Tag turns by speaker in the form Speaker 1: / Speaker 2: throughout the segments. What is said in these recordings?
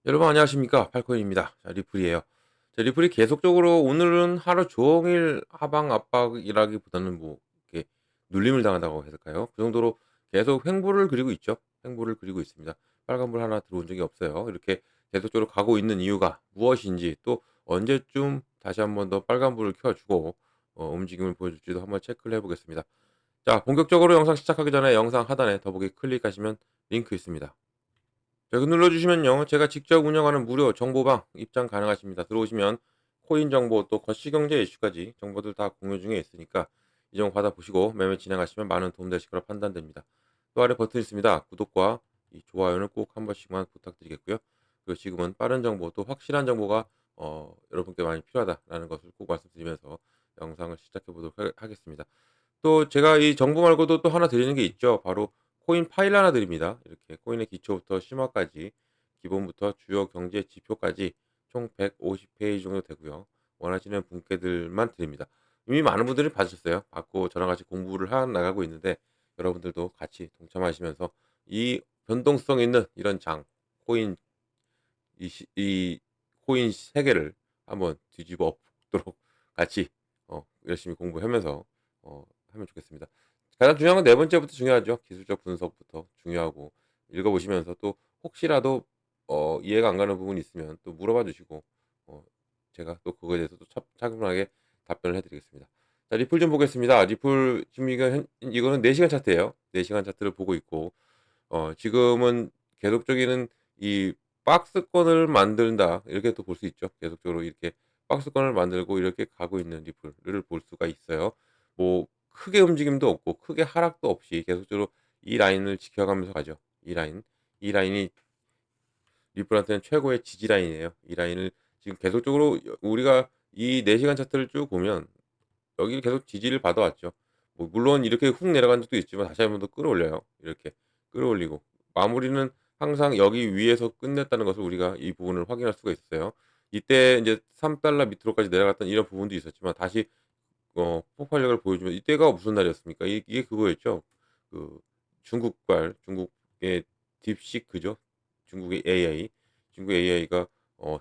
Speaker 1: 여러분 안녕하십니까? 팔코인입니다. 자, 리플이에요. 자, 리플이 계속적으로 오늘은 하루 종일 하방 압박이라기보다는 뭐 이렇게 눌림을 당한다고 해야 될까요? 그 정도로 계속 횡보를 그리고 있죠. 횡보를 그리고 있습니다. 빨간불 하나 들어온 적이 없어요. 이렇게 계속적으로 가고 있는 이유가 무엇인지, 또 언제쯤 다시 한번 더 빨간불을 켜주고 움직임을 보여줄지도 한번 체크를 해보겠습니다. 자, 본격적으로 영상 시작하기 전에 영상 하단에 더보기 클릭하시면 링크 있습니다. 여기 눌러주시면요, 제가 직접 운영하는 무료 정보방 입장 가능하십니다. 들어오시면 코인 정보, 또 거시경제 이슈까지 정보들 다 공유 중에 있으니까 이 정보 받아보시고 매매 진행하시면 많은 도움 되실 거라 판단됩니다. 또 아래 버튼 있습니다. 구독과 이 좋아요는 꼭 한 번씩만 부탁드리겠고요. 그리고 지금은 빠른 정보, 또 확실한 정보가 여러분께 많이 필요하다라는 것을 꼭 말씀드리면서 영상을 시작해 보도록 하겠습니다. 또 제가 이 정보 말고도 또 하나 드리는 게 있죠. 바로 코인 파일 하나 드립니다. 이렇게 코인의 기초부터 심화까지, 기본부터 주요 경제 지표까지 총 150페이지 정도 되고요. 원하시는 분께들만 드립니다. 이미 많은 분들이 받으셨어요. 받고 저랑 같이 공부를 해 나가고 있는데, 여러분들도 같이 동참하시면서 이 변동성 있는 이런 코인 이 코인 세계를 한번 뒤집어 엎도록 같이 열심히 공부하면서 하면 좋겠습니다. 가장 중요한 건 네 번째부터 중요하죠. 기술적 분석부터 중요하고, 읽어 보시면서 또 혹시라도 이해가 안 가는 부분이 있으면 또 물어봐 주시고, 어 제가 또 그거에 대해서 또 차분하게 답변을 해 드리겠습니다. 자, 리플 좀 보겠습니다. 리플 지금 이거는 4 시간 차트예요. 4 시간 차트를 보고 있고, 지금은 계속적인 이 박스권을 만든다, 이렇게 또 볼 수 있죠. 계속적으로 이렇게 박스권을 만들고 이렇게 가고 있는 리플을 볼 수가 있어요. 뭐 크게 움직임도 없고 크게 하락도 없이 계속적으로 이 라인을 지켜가면서 가죠. 이 라인이 리플한테는 최고의 지지 라인이에요. 이 라인을 지금 계속적으로 우리가 이 4 시간 차트를 쭉 보면 여기를 계속 지지를 받아왔죠. 뭐 물론 이렇게 훅 내려간 적도 있지만 다시 한 번 더 끌어올려요. 이렇게 끌어올리고 마무리는 항상 여기 위에서 끝냈다는 것을 우리가 이 부분을 확인할 수가 있어요. 이때 인제 3달러 밑으로까지 내려갔던 이런 부분도 있었지만 다시 폭발력을 보여주면, 이때가 무슨 날이었습니까? 이게 그거였죠. 그 중국의 딥시크죠. 중국의 AI. 중국의 AI가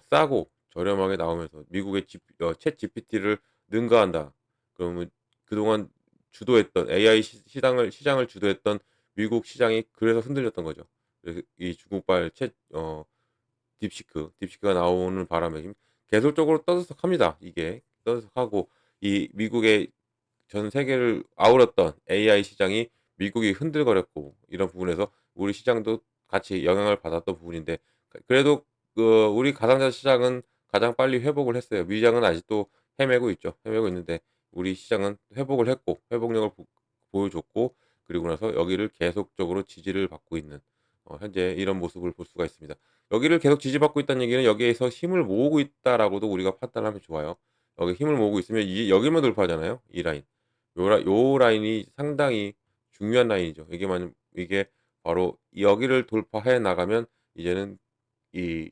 Speaker 1: 싸고 저렴하게 나오면서 미국의 챗GPT를 능가한다. 그러면 그동안 주도했던 AI 시장을 주도했던 미국 시장이 그래서 흔들렸던 거죠. 그래서 이 중국발 딥시크가 나오는 바람에 지금 계속적으로 떠들썩합니다. 이게 떠들썩하고, 이 미국의 전 세계를 아울렀던 AI 시장이 미국이 흔들거렸고, 이런 부분에서 우리 시장도 같이 영향을 받았던 부분인데, 그래도 우리 가상자 시장은 가장 빨리 회복을 했어요. 미장은 아직도 헤매고 있죠. 헤매고 있는데 우리 시장은 회복을 했고 회복력을 보여줬고, 그리고 나서 여기를 계속적으로 지지를 받고 있는 현재 이런 모습을 볼 수가 있습니다. 여기를 계속 지지받고 있다는 얘기는 여기에서 힘을 모으고 있다라고도 우리가 판단하면 좋아요. 여기 힘을 모으고 있으면 여기만 돌파하잖아요, 이 라인. 요 라인이 상당히 중요한 라인이죠. 이게 바로 여기를 돌파해 나가면 이제는 이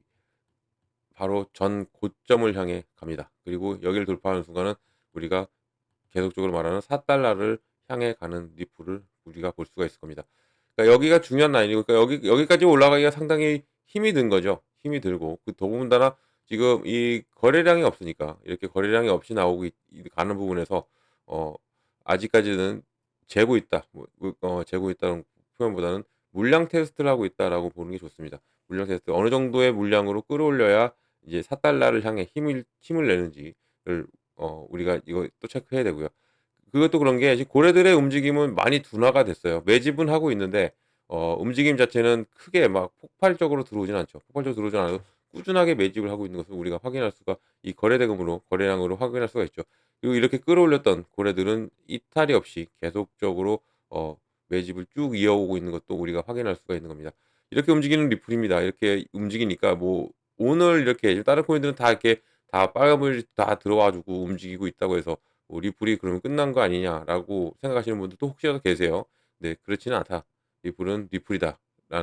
Speaker 1: 바로 전 고점을 향해 갑니다. 그리고 여기를 돌파하는 순간은 우리가 계속적으로 말하는 4달러를 향해 가는 리플을 우리가 볼 수가 있을 겁니다. 그러니까 여기가 중요한 라인이고, 그러니까 여기까지 올라가기가 상당히 힘이 든 거죠. 힘이 들고, 더군다나 지금 이 거래량이 없으니까, 이렇게 거래량이 없이 나오고 가는 부분에서 어 아직까지는 재고 있다. 재고 있다는 표현보다는 물량 테스트를 하고 있다라고 보는 게 좋습니다. 물량 테스트, 어느 정도의 물량으로 끌어올려야 이제 4달러를 향해 힘을 내는지를 우리가 이거 또 체크해야 되고요. 그것도 그런 게 지금 고래들의 움직임은 많이 둔화가 됐어요. 매집은 하고 있는데 움직임 자체는 크게 막 폭발적으로 들어오진 않죠. 폭발적으로 들어오진 않아도 꾸준하게 매집을 하고 있는 것을 우리가 확인할 수가, 이 거래량으로 확인할 수가 있죠. 그리고 이렇게 끌어올렸던 고래들은 이탈이 없이 계속적으로 매집을 쭉 이어오고 있는 것도 우리가 확인할 수가 있는 겁니다. 이렇게 움직이는 리플입니다. 이렇게 움직이니까 뭐 오늘 이렇게 다른 코인들은 다 이렇게 다 빨간불이 다 들어와 주고 움직이고 있다고 해서 리플이 그러면 끝난 거 아니냐라고 생각하시는 분들도 혹시라도 계세요. 네, 그렇지는 않다. 리플은 리플이다라는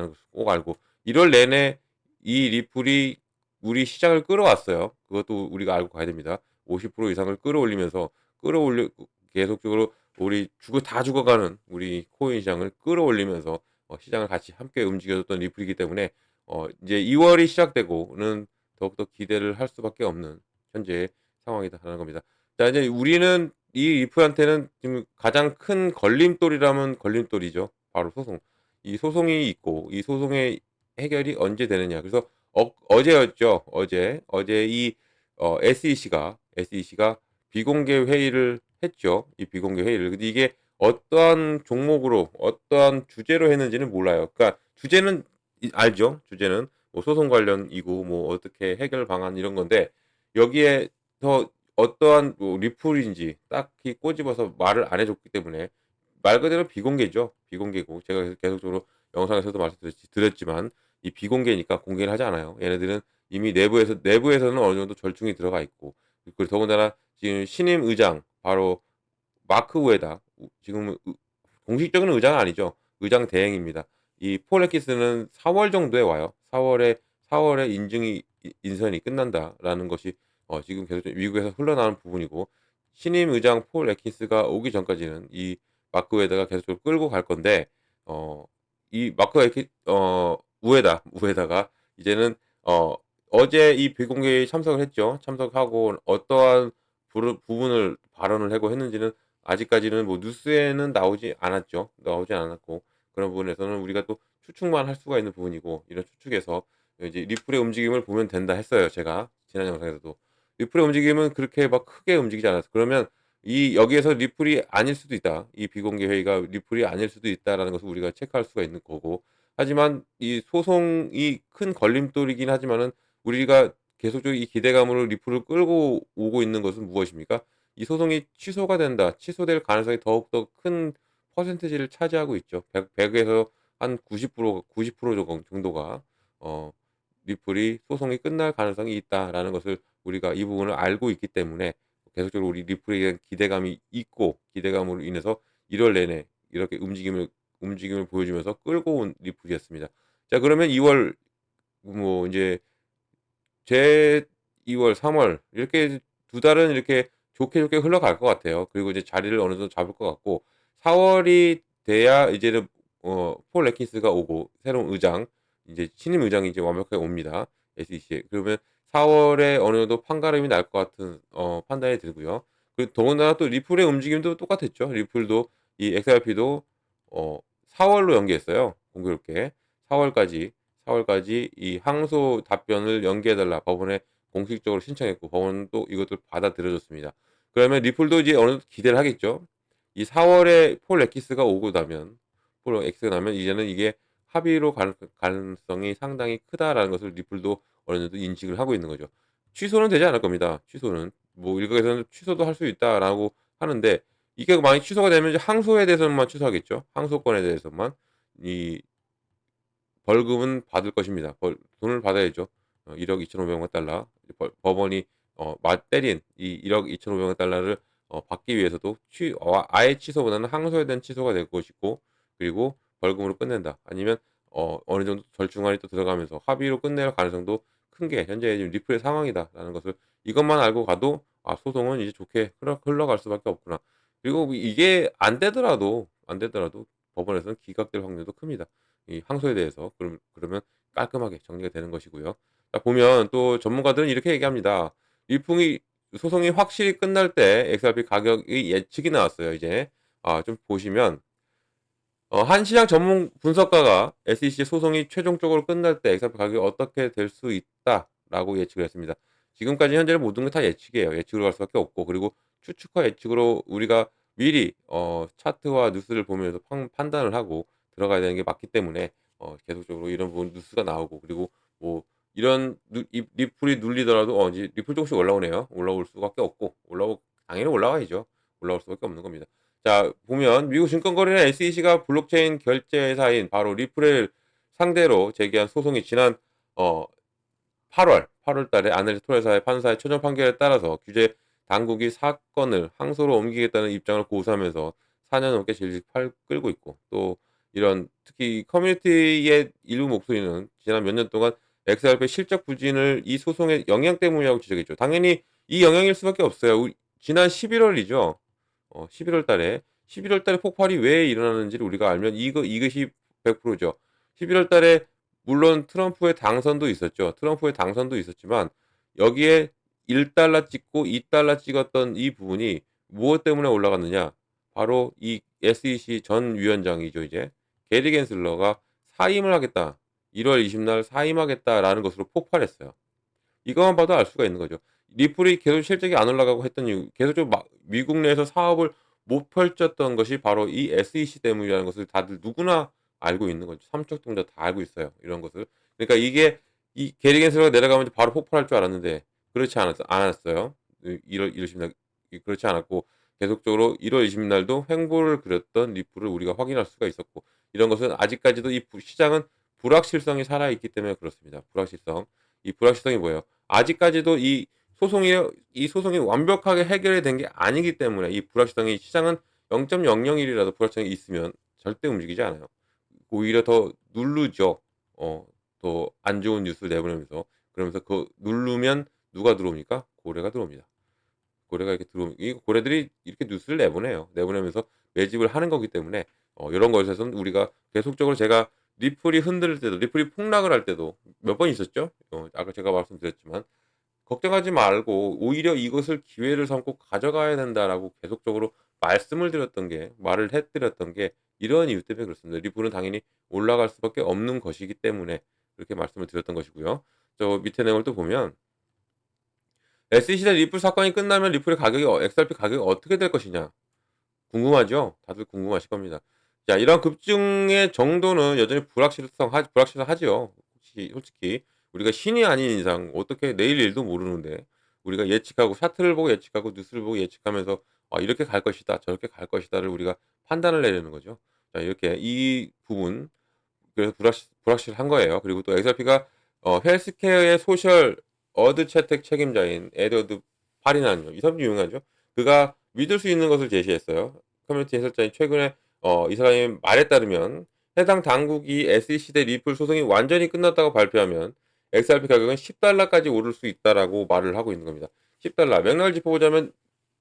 Speaker 1: 것을 꼭 알고, 1월 내내 이 리플이 우리 시장을 끌어왔어요. 그것도 우리가 알고 가야 됩니다. 50% 이상을 끌어올리면서 끌어올려 계속적으로 우리 다 죽어가는 우리 코인 시장을 끌어올리면서 시장을 같이 함께 움직여 줬던 리플이기 때문에 이제 2월이 시작되고는 더욱더 기대를 할 수밖에 없는 현재의 상황이다라는 겁니다. 자, 이제 우리는 이 리플한테는 지금 가장 큰 걸림돌이라면 걸림돌이죠. 바로 소송. 이 소송이 있고 이 소송의 해결이 언제 되느냐. 그래서 어제였죠. 어제 이 SEC가 비공개 회의를 했죠. 이 비공개 회의를. 근데 이게 어떠한 종목으로 어떠한 주제로 했는지는 몰라요. 그러니까 주제는 알죠. 주제는 뭐 소송 관련이고 뭐 어떻게 해결 방안 이런 건데 여기에 더 어떠한 뭐 리플인지 딱히 꼬집어서 말을 안 해줬기 때문에 말 그대로 비공개죠. 비공개고 제가 계속적으로 영상에서도 말씀드렸지만 이 비공개니까 공개를 하지 않아요. 얘네들은 이미 내부에서는 어느 정도 절충이 들어가 있고 그리고 더군다나 지금 신임 의장 바로 마크 우에다 지금은 공식적인 의장은 아니죠. 의장 대행입니다. 이 폴 애키스는 4월 정도에 와요. 4월에 인선이 끝난다라는 것이 지금 계속 미국에서 흘러나오는 부분이고 신임 의장 폴 애키스가 오기 전까지는 이 마크 우에다가 계속적으로 끌고 갈 건데 이 마크 우에다가 이제는 어제 이 비공개에 참석을 했죠. 참석하고 어떠한 부분을 발언을 하고 했는지는 아직까지는 뭐 뉴스에는 나오지 않았죠. 나오지 않았고 그런 부분에서는 우리가 또 추측만 할 수가 있는 부분이고 이런 추측에서 이제 리플의 움직임을 보면 된다 했어요. 제가 지난 영상에서도 리플의 움직임은 그렇게 막 크게 움직이지 않았어. 그러면 이 여기에서 리플이 아닐 수도 있다. 이 비공개 회의가 리플이 아닐 수도 있다라는 것을 우리가 체크할 수가 있는 거고. 하지만 이 소송이 큰 걸림돌이긴 하지만은 우리가 계속적으로 이 기대감으로 리플을 끌고 오고 있는 것은 무엇입니까? 이 소송이 취소가 된다. 취소될 가능성이 더욱더 큰 퍼센티지를 차지하고 있죠. 100에서 한 90% 정도가 어 리플이 소송이 끝날 가능성이 있다라는 것을 우리가 이 부분을 알고 있기 때문에 계속적으로 우리 리플에 대한 기대감이 있고 기대감으로 인해서 1월 내내 이렇게 움직임을 보여주면서 끌고 온 리플이었습니다. 자, 그러면 2월 뭐 이제 제 2월, 3월 이렇게 두 달은 이렇게 좋게 흘러갈 것 같아요. 그리고 이제 자리를 어느 정도 잡을 것 같고 4월이 돼야 이제는 폴 애킨스가 오고 새로운 의장 이제 신임 의장이 이제 완벽하게 옵니다. SEC에. 그러면 4월에 어느 정도 판가름이 날 것 같은 판단이 들고요. 그리고 더군다나 또 리플의 움직임도 똑같았죠. 리플도 이 XRP도 4월로 연기했어요. 공교롭게 4월까지 4월까지 이 항소 답변을 연기해 달라 법원에 공식적으로 신청했고 법원은 또 이것을 받아들여줬습니다. 그러면 리플도 이제 어느 정도 기대를 하겠죠. 이 4월에 폴 엑기스가 오고 나면 폴 엑스가 나면 이제는 이게 합의로 갈 가능성이 상당히 크다라는 것을 리플도 어느 정도 인식을 하고 있는 거죠. 취소는 되지 않을 겁니다. 취소는 뭐 일각에서는 취소도 할 수 있다라고 하는데 이게 만약 취소가 되면 이제 항소에 대해서만 취소하겠죠. 항소권에 대해서만 이 벌금은 받을 것입니다. 돈을 받아야죠. 1억 2,500만 달러. 법원이 때린 이 1억 2,500만 달러를 받기 위해서도 아예 취소보다는 항소에 대한 취소가 될 것이고 그리고 벌금으로 끝낸다. 아니면 어느 정도 절충안이 또 들어가면서 합의로 끝낼 가능성도 큰 게 현재 지금 리플의 상황이다라는 것을 이것만 알고 가도 소송은 이제 좋게 흘러갈 수밖에 없구나. 그리고 이게 안 되더라도 법원에서는 기각될 확률도 큽니다. 이 항소에 대해서 그러면 깔끔하게 정리가 되는 것이고요. 자, 보면 또 전문가들은 이렇게 얘기합니다. 일풍이 소송이 확실히 끝날 때 XRP 가격의 예측이 나왔어요. 이제 좀 보시면 한 시장 전문 분석가가 SEC 소송이 최종적으로 끝날 때 XRP 가격이 어떻게 될 수 있다라고 예측을 했습니다. 지금까지 현재는 모든 게 다 예측이에요. 예측으로 갈 수밖에 없고 그리고 추측과 예측으로 우리가 미리 차트와 뉴스를 보면서 판단을 하고 들어가야 되는 게 맞기 때문에 계속적으로 이런 부분 뉴스가 나오고 그리고 뭐 이런 리플이 눌리더라도 이제 리플 조금씩 올라오네요. 올라올 수밖에 없고 당연히 올라와야죠. 올라올 수밖에 없는 겁니다. 자, 보면 미국 증권거래는 SEC가 블록체인 결제사인 바로 리플을 상대로 제기한 소송이 지난 8월 달에 아날리스 토레사의 판사의 최종 판결에 따라서 규제 당국이 사건을 항소로 옮기겠다는 입장을 고수하면서 4년 넘게 질질 끌고 있고 또 이런 특히 커뮤니티의 일부 목소리는 지난 몇 년 동안 XRP 실적 부진을 이 소송의 영향 때문이라고 지적했죠. 당연히 이 영향일 수밖에 없어요. 지난 11월이죠. 11월 달에 폭발이 왜 일어나는지를 우리가 알면 이것이 100%죠. 11월 달에 물론 트럼프의 당선도 있었죠. 트럼프의 당선도 있었지만 여기에 1달러 찍고 2달러 찍었던 이 부분이 무엇 때문에 올라갔느냐? 바로 이 SEC 전 위원장이죠, 이제. 게리 겐슬러가 사임을 하겠다. 1월 20일 날 사임하겠다라는 것으로 폭발했어요. 이것만 봐도 알 수가 있는 거죠. 리플이 계속 실적이 안 올라가고 했던 이유, 계속적으로 미국 내에서 사업을 못 펼쳤던 것이 바로 이 SEC 때문이라는 것을 다들 누구나 알고 있는 거죠. 삼척동자 다 알고 있어요, 이런 것을. 그러니까 이게 이 게리 겐슬러가 내려가면 바로 폭발할 줄 알았는데 그렇지 않았어요. 1월 20일 날 그렇지 않았고 계속적으로 1월 20일 날도 횡보를 그렸던 리플을 우리가 확인할 수가 있었고 이런 것은 아직까지도 이 시장은 불확실성이 살아있기 때문에 그렇습니다. 불확실성. 이 불확실성이 뭐예요? 아직까지도 이 소송이 완벽하게 해결이 된 게 아니기 때문에 이 불확실성이 시장은 0.001이라도 불확실성이 있으면 절대 움직이지 않아요. 오히려 더 누르죠. 더 안 좋은 뉴스를 내보내면서. 그러면서 그 누르면 누가 들어옵니까? 고래가 들어옵니다. 고래가 이렇게 들어오면 이 고래들이 이렇게 뉴스를 내보내요. 내보내면서 매집을 하는 거기 때문에 요런 것에서는 우리가 계속적으로 제가 리플이 흔들릴 때도 리플이 폭락을 할 때도 몇 번 있었죠. 아까 제가 말씀드렸지만 걱정하지 말고 오히려 이것을 기회를 삼고 가져가야 된다라고 계속적으로 말을 해 드렸던 게 이런 이유 때문에 그렇습니다. 리플은 당연히 올라갈 수밖에 없는 것이기 때문에 그렇게 말씀을 드렸던 것이고요. 저 밑에 내용을 또 보면 SEC 대 리플 사건이 끝나면 리플의 가격이 XRP 가격이 어떻게 될 것이냐 궁금하죠? 다들 궁금하실 겁니다. 자, 이런 급증의 정도는 여전히 불확실하지요. 솔직히 우리가 신이 아닌 이상 어떻게 내일 일도 모르는데 우리가 예측하고 차트를 보고 예측하고 뉴스를 보고 예측하면서 이렇게 갈 것이다, 저렇게 갈 것이다를 우리가 판단을 내리는 거죠. 자, 이렇게 이 부분 그래서 불확실한 거예요. 그리고 또 XRP가 헬스케어의 소셜 어드 채택 책임자인 에드워드 파리나는요. 이 사람도 유명하죠. 그가 믿을 수 있는 것을 제시했어요. 커뮤니티 해설자인 최근에 이 사람의 말에 따르면 해당 당국이 SEC 대 리플 소송이 완전히 끝났다고 발표하면 XRP 가격은 10달러까지 오를 수 있다라고 말을 하고 있는 겁니다. 10달러. 맥락을 짚어보자면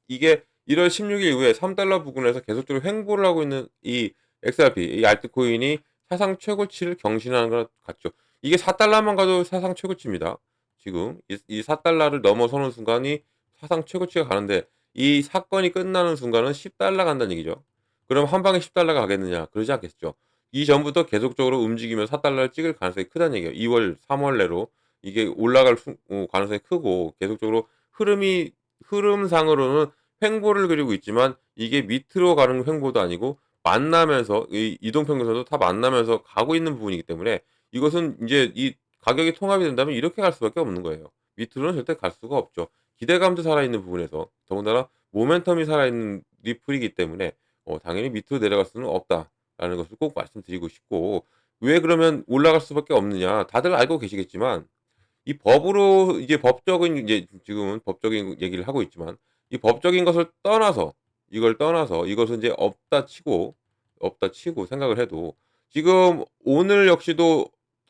Speaker 1: 이게 1월 16일 이후에 3달러 부근에서 계속적으로 횡보를 하고 있는 이 XRP, 이 알트코인이 사상 최고치를 경신하는 것 같죠. 이게 4달러만 가도 사상 최고치입니다. 지금 이 4달러를 넘어서는 순간이 사상 최고치가 가는데 이 사건이 끝나는 순간은 10달러 간다는 얘기죠. 그럼 한 방에 10달러가 가겠느냐? 그러지 않겠죠. 이전부터 계속적으로 움직이면 4달러를 찍을 가능성이 크다는 얘기예요. 2월, 3월 내로 이게 올라갈 가능성이 크고 계속적으로 흐름상으로는 횡보를 그리고 있지만 이게 밑으로 가는 횡보도 아니고 만나면서 이 이동평균선도 다 만나면서 가고 있는 부분이기 때문에 이것은 이제 이 가격이 통합이 된다면 이렇게 갈 수밖에 없는 거예요. 밑으로는 절대 갈 수가 없죠. 기대감도 살아있는 부분에서 더군다나 모멘텀이 살아있는 리플이기 때문에 당연히 밑으로 내려갈 수는 없다라는 것을 꼭 말씀드리고 싶고 왜 그러면 올라갈 수밖에 없느냐 다들 알고 계시겠지만 이 법으로 이제 법적인 이제 지금은 법적인 얘기를 하고 있지만 이 법적인 것을 떠나서 이걸 떠나서 이것은 이제 없다 치고 생각을 해도 지금 오늘 역시도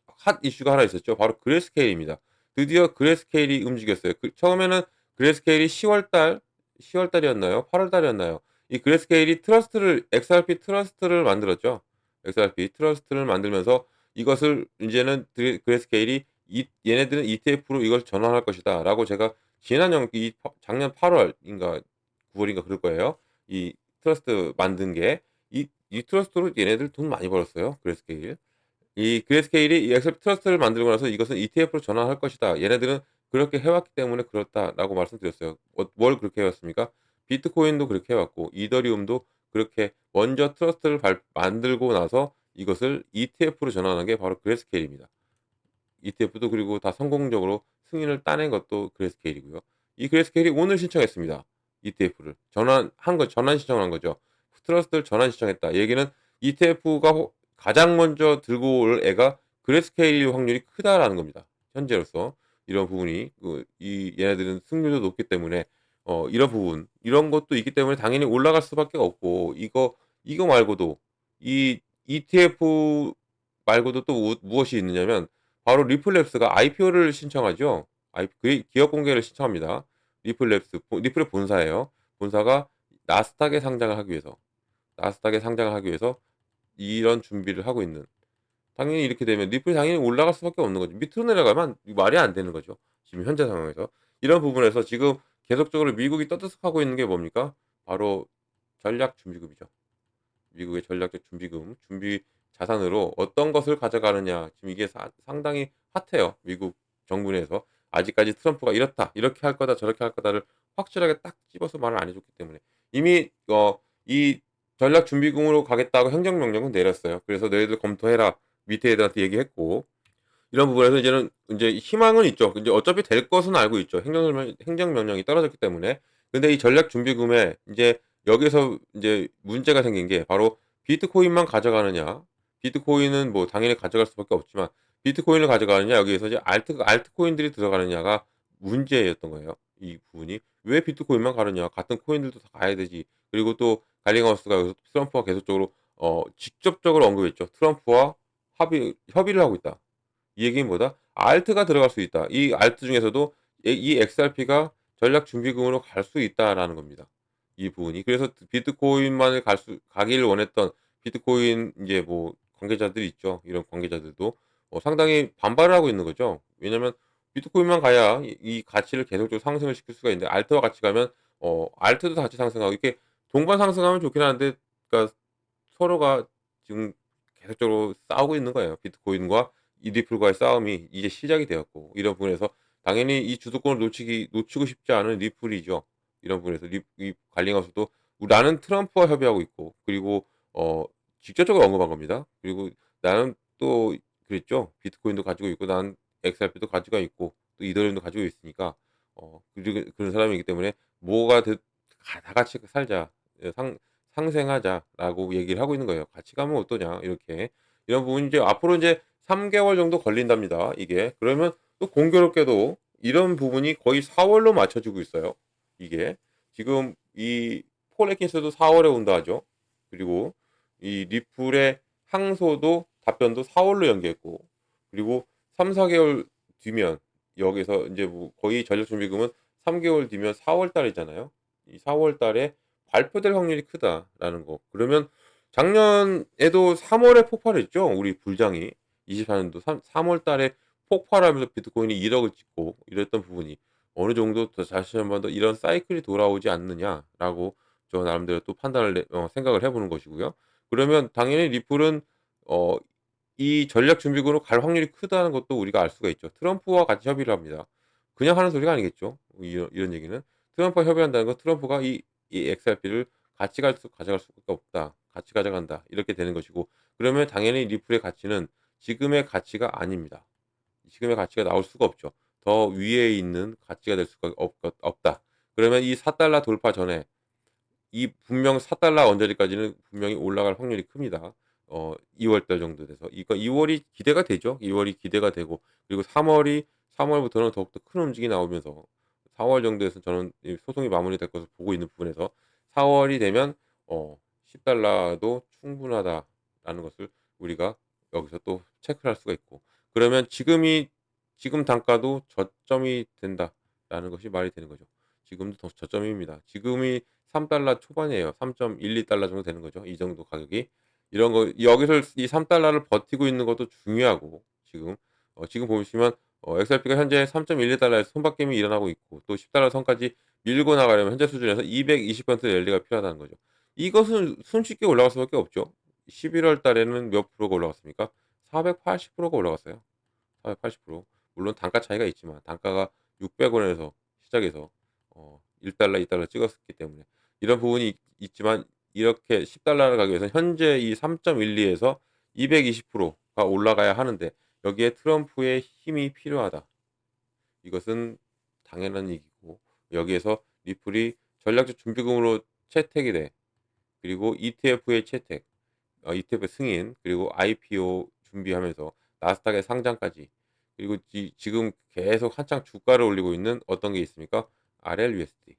Speaker 1: 핫 이슈가 하나 있었죠. 바로 그레스케일입니다. 드디어 그레스케일이 움직였어요. 처음에는 그레스케일이 10월 달이었나요? 8월 달이었나요? 이 그레스케일이 XRP 트러스트를 만들었죠. XRP 트러스트를 만들면서 이것을 이제는 그레스케일이 얘네들은 ETF로 이걸 전환할 것이다라고 제가 작년 8월인가 9월인가 그럴 거예요. 이 트러스트 만든 게 이 트러스트로 얘네들 돈 많이 벌었어요. 그레스케일. 이 그레스케일이 이 엑셀 트러스트를 만들고 나서 이것은 ETF로 전환할 것이다. 얘네들은 그렇게 해왔기 때문에 그렇다라고 말씀드렸어요. 뭘 그렇게 해왔습니까? 비트코인도 그렇게 해왔고 이더리움도 그렇게 먼저 트러스트를 만들고 나서 이것을 ETF로 전환한 게 바로 그레스케일입니다. ETF도 그리고 다 성공적으로 승인을 따낸 것도 그레스케일이고요. 이 그레스케일이 오늘 신청했습니다. ETF를 전환 신청을 한 거죠. 트러스트를 전환 신청했다. 얘기는 ETF가 가장 먼저 들고 올 애가 그레스케일일 확률이 크다라는 겁니다. 현재로서 이런 부분이 이 얘네들은 승률도 높기 때문에 이런 부분 이런 것도 있기 때문에 당연히 올라갈 수밖에 없고 이거 말고도 이 ETF 말고도 또 무엇이 있느냐면 바로 리플랩스가 IPO를 신청하죠. 기업 공개를 신청합니다. 리플의 본사예요. 본사가 나스닥에 상장을 하기 위해서 이런 준비를 하고 있는 당연히 이렇게 되면 리플이 당연히 올라갈 수밖에 없는 거죠. 밑으로 내려가면 말이 안 되는 거죠. 지금 현재 상황에서. 이런 부분에서 지금 계속적으로 미국이 떠들썩하고 있는 게 뭡니까? 바로 전략 준비금이죠. 미국의 전략적 준비금, 준비 자산으로 어떤 것을 가져가느냐. 지금 이게 상당히 핫해요. 미국 정부 내에서. 아직까지 트럼프가 이렇다, 이렇게 할 거다, 저렇게 할 거다를 확실하게 딱 집어서 말을 안 해줬기 때문에 이미 이 전략 준비금으로 가겠다고 행정명령은 내렸어요. 그래서 너희들 검토해라. 밑에 애들한테 얘기했고 이런 부분에서 이제는 이제 희망은 있죠. 이제 어차피 될 것은 알고 있죠. 행정명령이 떨어졌기 때문에. 근데 이 전략 준비금에 이제 여기서 이제 문제가 생긴 게 바로 비트코인만 가져가느냐. 비트코인은 뭐 당연히 가져갈 수밖에 없지만 비트코인을 가져가느냐 여기에서 이제 알트코인들이 들어가느냐가 문제였던 거예요. 이 부분이. 왜 비트코인만 가느냐. 같은 코인들도 다 가야 되지. 그리고 또 갈링하우스가 여기서 트럼프와 계속적으로 직접적으로 언급했죠. 트럼프와 협의를 하고 있다. 이 얘기는 뭐다? 알트가 들어갈 수 있다. 이 알트 중에서도 이 XRP가 전략 준비금으로 갈 수 있다라는 겁니다. 이 부분이. 그래서 비트코인만을 가기를 원했던 비트코인 이제 뭐 관계자들이 있죠. 이런 관계자들도 상당히 반발을 하고 있는 거죠. 왜냐면 비트코인만 가야 이 가치를 계속적으로 상승을 시킬 수가 있는데 알트와 같이 가면 알트도 같이 상승하고 이렇게 동반 상승하면 좋긴 한데 그러니까 서로가 지금 계속적으로 싸우고 있는 거예요. 비트코인과 이 리플과의 싸움이 이제 시작이 되었고 이런 부분에서 당연히 이 주도권을 놓치고 싶지 않은 리플이죠. 이런 부분에서 이 관리하우스도 나는 트럼프와 협의하고 있고 그리고 직접적으로 언급한 겁니다. 그리고 나는 또 그랬죠. 비트코인도 가지고 있고 나는 XRP도 가지고 있고 또 이더리움도 가지고 있으니까 그리고 그런 사람이기 때문에 뭐가 다 같이 살자. 예, 상생하자라고 얘기를 하고 있는 거예요. "같이 가면 어떠냐." 이렇게. 이런 부분이 이제 앞으로 인제 3 개월 정도 걸린답니다 이게. 그러면 또 공교롭게도 이런 부분이 거의 4 월로 맞춰지고 있어요 이게. 지금 이 폴 애킨스도 4 월에 온다 하죠. 그리고 이 리플의 항소도 답변도 4 월로 연기했고 그리고 3-4 개월 뒤면 여기서 인제 뭐 거의 전력 준비금은 3 개월 뒤면 4월 달이잖아요. 이 4월 달에 발표될 확률이 크다라는 거. 그러면 작년에도 3 월에 폭발했죠. 우리 불장이. 24 년도 3월 달에 폭발하면서 비트코인이 1 억을 찍고 이랬던 부분이 어느 정도 더 다시 한 번 더 '이런 사이클이 돌아오지 않느냐.'라고 저 나름대로 또 판단을 생각을 해 보는 것이고요. 그러면 당연히 리플은 어 이 전략 준비금으로 갈 확률이 크다는 것도 우리가 알 수가 있죠. 트럼프와 같이 협의를 합니다. 그냥 하는 소리가 아니겠죠. 이런 얘기는. 트럼프와 협의한다는 건 트럼프가 이 XRP를 가져갈 수가 없다. 같이 가져간다. 이렇게 되는 것이고 그러면 당연히 리플의 가치는 지금의 가치가 아닙니다. 지금의 가치가 나올 수가 없죠. 더 위에 있는 가치가 될 수가 없다. 그러면 이 4 달러 돌파 전에 이 분명 4 달러 언저리까지는 분명히 올라갈 확률이 큽니다. 2월 달 정도 돼서. 이거 2 월이 기대가 되죠. 2 월이 기대가 되고 그리고 3 월부터는 더욱더 큰 움직임이 나오면서 4월 정도에서 저는 이 소송이 마무리될 것을 보고 있는 부분에서 4 월이 되면 10 달러도 충분하다라는 것을 우리가 여기서 또 체크를 할 수가 있고 그러면 지금 단가도 저점이 된다라는 것이 말이 되는 거죠. 지금도 더 저점입니다. 지금이 3 달러 초반이에요. 3.12 달러 정도 되는 거죠. 이 정도 가격이. 이런 거 여기서 이 3 달러를 버티고 있는 것도 중요하고 지금 보시면 XRP가 현재 3.12 달러에서 손바뀜이 일어나고 있고 또 10 달러 선까지 밀고 나가려면 현재 수준에서 220% 랠리가 필요하다는 거죠. 이것은 손쉽게 올라갈 수밖에 없죠. 11월 달에는 몇 프로가 올라갔습니까? 480%가 올라갔어요. 480%. 물론 단가 차이가 있지만 단가가 600 원에서 시작해서 1 달러, 2 달러 찍었기 때문에 이런 부분이 있지만 이렇게 10 달러를 가기 위해서는 현재 이 3.12에서 220%가 올라가야 하는데 여기에 트럼프의 힘이 필요하다. 이것은 당연한 얘기고 여기에서 리플이 전략적 준비금으로 채택이 돼. 그리고 ETF의 채택, ETF 승인, 그리고 IPO 준비하면서 나스닥의 상장까지 그리고 지금 계속 한창 주가를 올리고 있는 어떤 게 있습니까? RLUSD,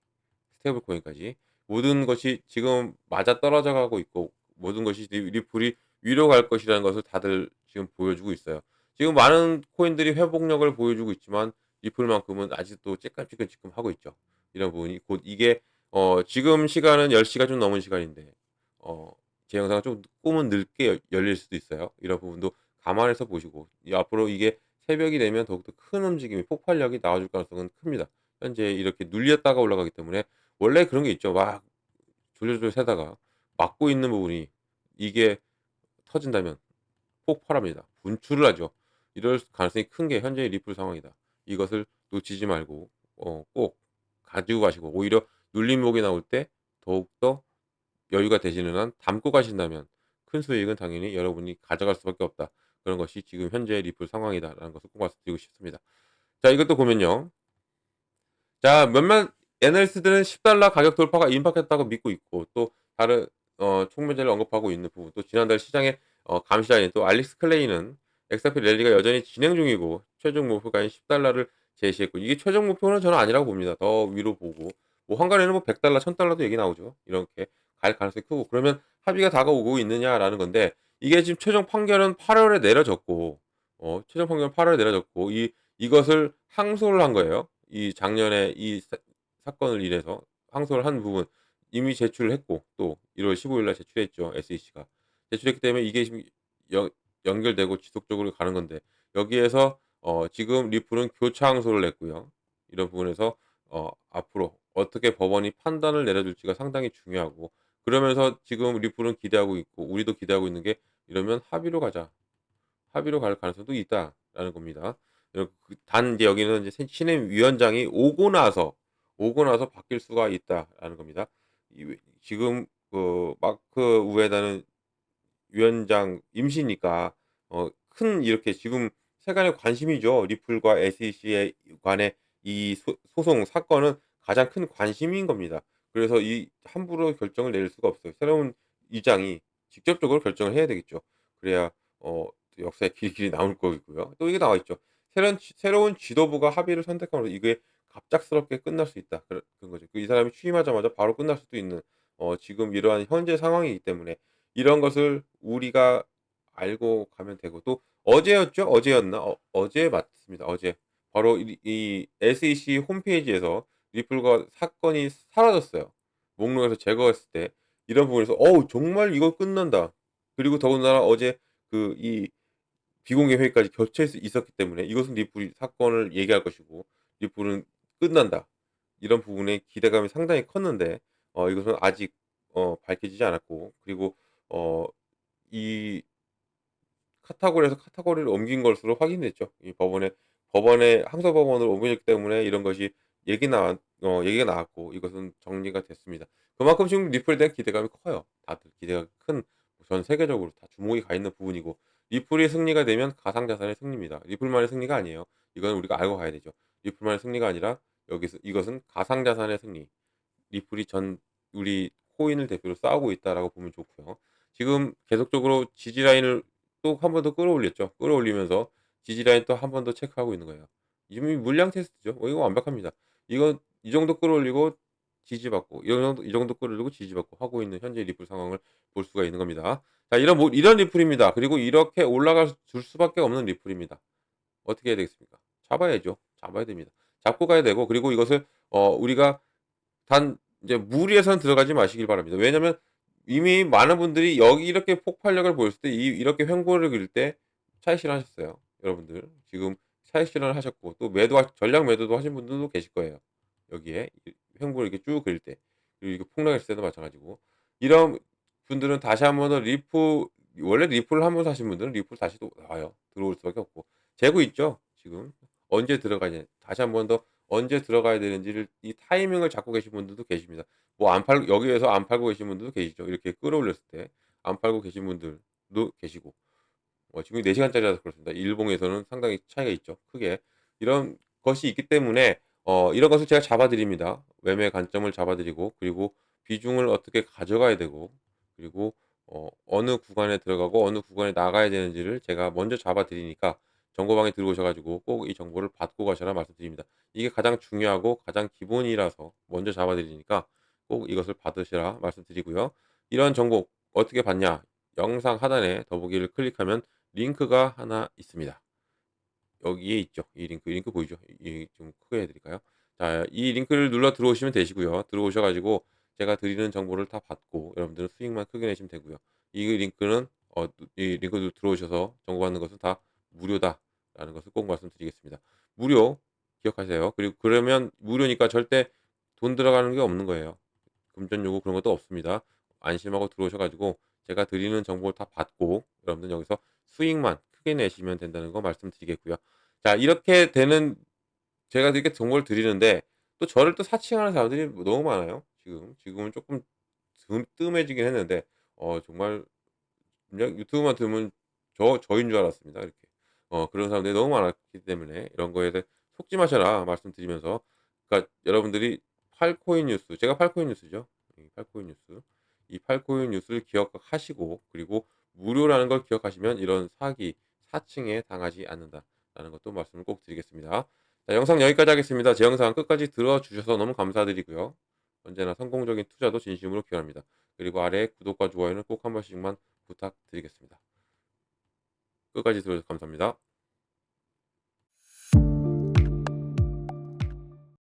Speaker 1: 스테이블 코인까지 모든 것이 지금 맞아떨어져 가고 있고 모든 것이 리플이 위로 갈 것이라는 것을 다들 지금 보여주고 있어요. 지금 많은 코인들이 회복력을 보여주고 있지만 리플만큼은 아직도 찌끔찌끔하고 있죠. 이런 부분이 곧 이게 지금 시간은 10 시가 좀 넘은 시간인데 어 제 영상은 좀 꿈은 늦게 열릴 수도 있어요. 이런 부분도 감안해서 보시고 이 앞으로 이게 새벽이 되면 더욱더 큰 움직임이 폭발력이 나와줄 가능성은 큽니다. 현재 이렇게 눌렸다가 올라가기 때문에 원래 그런 게 있죠. 막 졸졸졸 새다가 막고 있는 부분이 이게 터진다면 폭발합니다. 분출을 하죠. 이럴 가능성이 큰 게 현재의 리플 상황이다. 이것을 놓치지 말고 꼭 가지고 가시고 오히려 눌림목이 나올 때 더욱더 여유가 되시는 한 담고 가신다면 큰 수익은 당연히 여러분이 가져갈 수밖에 없다. 그런 것이 지금 현재의 리플 상황이다라는 것을 꼭 말씀드리고 싶습니다. 자, 이것도 보면요. 자, 몇몇 애널리스트들은 $10 가격 돌파가 임박했다고 믿고 있고 또 다른 총매제를 언급하고 있는 부분 또 지난달 시장의 감시자인 또 알릭스 클레이는 XRP 랠리가 여전히 진행 중이고 최종 목표가인 $10를 제시했고 이게 최종 목표는 저는 아니라고 봅니다. 더 위로 보고 뭐 한간에는 뭐 $100, $1000도 얘기 나오죠. 이렇게 갈 가능성이 크고 그러면 합의가 다가오고 있느냐라는 건데 이게 지금 최종 판결은 8월에 내려졌고 최종 판결은 8월에 내려졌고 이것을 항소를 한 거예요. 이 작년에 이 사건을 인해서 항소를 한 부분 이미 제출을 했고 또 1월 15일 날 제출했죠. SEC가. 제출했기 때문에 이게 지금 연 연결되고 지속적으로 가는 건데 여기에서 지금 리플은 교차 항소를 냈고요. 이런 부분에서 앞으로 어떻게 법원이 판단을 내려줄지가 상당히 중요하고 그러면서 지금 리플은 기대하고 있고 우리도 기대하고 있는 게 이러면 합의로 가자. 합의로 갈 가능성도 있다라는 겁니다. 단 이제 여기는 이제 신임 위원장이 오고 나서 바뀔 수가 있다라는 겁니다. 지금 그 마크 우에다는 위원장 임시니까 큰 이렇게 지금 세간의 관심이죠. 리플과 SEC에 관해 이 소송 사건은 가장 큰 관심인 겁니다. 그래서 이 함부로 결정을 내릴 수가 없어요. 새로운 의장이 직접적으로 결정을 해야 되겠죠. 그래야 역사에 길이 남을 거고요. 또 이게 나와 있죠. 새로운 지도부가 합의를 선택함으로 이게 갑작스럽게 끝날 수 있다. 그런 거죠. 이 사람이 취임하자마자 바로 끝날 수도 있는 지금 이러한 현재 상황이기 때문에 이런 것을 우리가 알고 가면 되고 또 어제였죠? 어제였나? 어제 맞습니다. 어제. 바로 이 SEC 홈페이지에서 리플과 사건이 사라졌어요. 목록에서 제거했을 때 이런 부분에서 '어우 정말 이거 끝난다.' 그리고 더군다나 어제 이 비공개 회의까지 겹쳐 있었기 때문에 이것은 리플이 사건을 얘기할 것이고 '리플은 끝난다.' 이런 부분에 기대감이 상당히 컸는데 이것은 아직 밝혀지지 않았고 그리고 어 이 카테고리에서 카테고리를 옮긴 것으로 확인됐죠. 이 법원에 항소 법원으로 옮겨졌기 때문에 이런 것이 얘기가 나왔고 이것은 정리가 됐습니다. 그만큼 지금 리플에 대한 기대감이 커요. 다들 기대가 큰 전 세계적으로 다 주목이 가 있는 부분이고 리플이 승리가 되면 가상자산의 승리입니다. 리플만의 승리가 아니에요. 이건 우리가 알고 가야 되죠. 리플만의 승리가 아니라 여기서 이것은 가상자산의 승리. 리플이 우리 코인을 대표로 싸우고 있다라고 보면 좋고요. 지금 계속적으로 지지 라인을 또 한 번 더 끌어올렸죠. 끌어올리면서 지지 라인 또 한 번 더 체크하고 있는 거예요. 이미 물량 테스트죠. 이거 완벽합니다. 이거 이 정도 끌어올리고 지지받고 이 정도 끌어올리고 지지받고 하고 있는 현재 리플 상황을 볼 수가 있는 겁니다. 자, 이런 리플입니다. 그리고 이렇게 올라가 줄 수밖에 없는 리플입니다. 어떻게 해야 되겠습니까? 잡아야죠. 잡아야 됩니다. 잡고 가야 되고 그리고 이것을 우리가 단 이제 무리해서는 들어가지 마시길 바랍니다. 왜냐면 이미 많은 분들이 여기 이렇게 폭발력을 보였을 때 이렇게 횡보를 그릴 때 차익 실현하셨어요. 여러분들. 지금 차익 실현을 하셨고 또 전략 매도도 하신 분들도 계실 거예요. 여기에 횡보를 이렇게 쭉 그릴 때. 그리고 이게 폭락했을 때도 마찬가지고. 이런 분들은 다시 한번 더 원래 리플을 한번 사신 분들은 리플 다시 또 나와요. 들어올 수밖에 없고. 재고 있죠, 지금. 언제 들어가냐. 다시 한번 더 언제 들어가야 되는지를 이 타이밍을 잡고 계신 분들도 계십니다. 뭐 여기에서 안 팔고 계신 분들도 계시죠. 이렇게 끌어올렸을 때 안 팔고 계신 분들도 계시고. 지금 4 시간짜리라서 그렇습니다. 일봉에서는 상당히 차이가 있죠, 크게. 이런 것이 있기 때문에 이런 것을 제가 잡아 드립니다. 매매 관점을 잡아 드리고 그리고 비중을 어떻게 가져가야 되고 그리고 어느 구간에 들어가고 어느 구간에 나가야 되는지를 제가 먼저 잡아 드리니까 정보방에 들어오셔 가지고 꼭 이 정보를 받고 가셔라 말씀드립니다. 이게 가장 중요하고 가장 기본이라서 먼저 잡아 드리니까 꼭 이것을 받으시라 말씀드리고요. 이런 정보 어떻게 받냐? 영상 하단에 더보기를 클릭하면 링크가 하나 있습니다. 여기에 있죠. 이 링크 보이죠? 좀 크게 해 드릴까요? 자, 이 링크를 눌러 들어오시면 되시고요. 들어오셔 가지고 제가 드리는 정보를 다 받고 여러분들은 수익만 크게 내시면 되고요. 이 링크는 이 링크도 들어오셔서 정보받는 것은 다 무료다라는 것을 꼭 말씀드리겠습니다. 무료 기억하세요. 그리고 그러면 무료니까 절대 돈 들어가는 게 없는 거예요. 금전 요구 그런 것도 없습니다. 안심하고 들어오셔 가지고 제가 드리는 정보를 다 받고 여러분들 여기서 수익만 크게 내시면 된다는 거 말씀드리겠고요. 자, 이렇게 되는 제가 이렇게 정보를 드리는데 또 저를 또 사칭하는 사람들이 너무 많아요. 지금은 조금 뜸해지긴 했는데 정말 그냥 유튜브만 들으면 저인 줄 알았습니다. 이렇게. 그런 사람들이 너무 많았기 때문에 이런 거에 대해 속지 마셔라 말씀드리면서, 그러니까 여러분들이 팔코인 뉴스, 제가 팔코인 뉴스죠. 이 팔코인 뉴스. 이 팔코인 뉴스를 기억하시고 그리고 무료라는 걸 기억하시면 이런 사기, 사칭에 당하지 않는다라는 것도 말씀을 꼭 드리겠습니다. 자, 영상 여기까지 하겠습니다. 제 영상 끝까지 들어 주셔서 너무 감사드리고요. 언제나 성공적인 투자도 진심으로 기원합니다. 그리고 아래 구독과 좋아요는 꼭 한 번씩만 부탁드리겠습니다. 끝까지 들어주셔서 감사합니다.